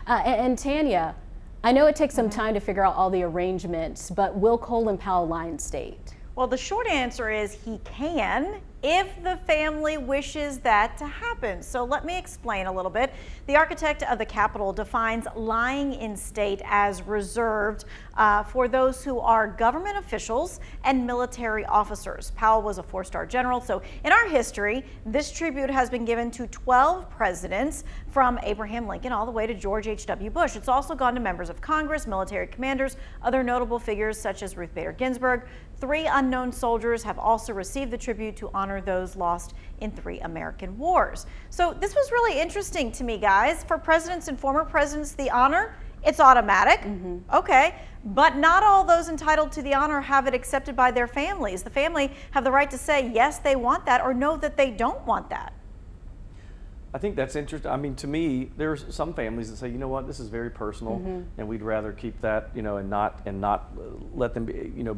And Tanya, I know it takes some time to figure out all the arrangements, but will Colin Powell lie in state? Well, the short answer is he can if the family wishes that to happen. So let me explain a little bit. The architect of the Capitol defines lying in state as reserved for those who are government officials and military officers. Powell was a 4-star general. So in our history, this tribute has been given to 12 presidents from Abraham Lincoln all the way to George H.W. Bush. It's also gone to members of Congress, military commanders, other notable figures such as Ruth Bader Ginsburg. 3 unknown soldiers have also received the tribute to honor those lost in 3 American wars. So this was really interesting to me, guys. For presidents and former presidents, the honor, it's automatic. Okay, but not all those entitled to the honor have it accepted by their families. The family have the right to say yes, they want that, or no, that they don't want that. I think that's interesting. I mean, to me, there's some families that say, you know what, this is very personal, and we'd rather keep that, you know, and not let them be, you know,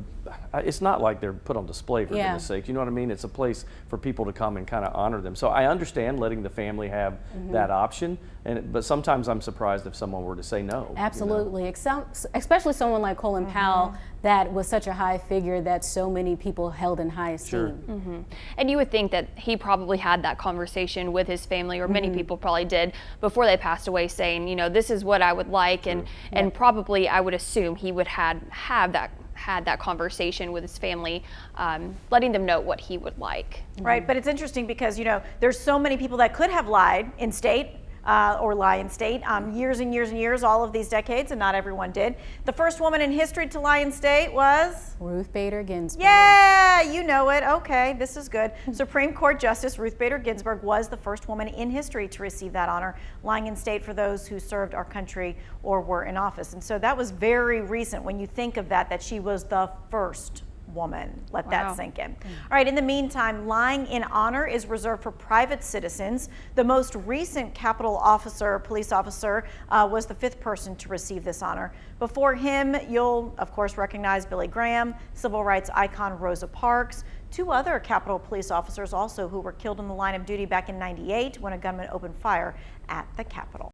it's not like they're put on display for goodness sake. You know what I mean? It's a place for people to come and kind of honor them. So I understand letting the family have that option, but sometimes I'm surprised if someone were to say no. Absolutely, you know? Especially someone like Colin Powell, that was such a high figure that so many people held in high esteem. And you would think that he probably had that conversation with his family, or many people probably did before they passed away, saying, you know, this is what I would like, and probably I would assume he would had that conversation with his family, letting them know what he would like. Right, but it's interesting because, you know, there's so many people that could have lied in state. Or lie in state, years and years and years, all of these decades, and not everyone did. The first woman in history to lie in state was? Ruth Bader Ginsburg. Yeah, you know it. Okay, this is good. Supreme Court Justice Ruth Bader Ginsburg was the first woman in history to receive that honor, lying in state for those who served our country or were in office. And so that was very recent when you think of that she was the first woman. Let that sink in. All right, in the meantime, lying in honor is reserved for private citizens. The most recent Capitol officer, police officer, was the 5th person to receive this honor. Before him, you'll of course recognize Billy Graham, civil rights icon Rosa Parks, 2 other Capitol police officers also who were killed in the line of duty back in '98 when a gunman opened fire at the Capitol.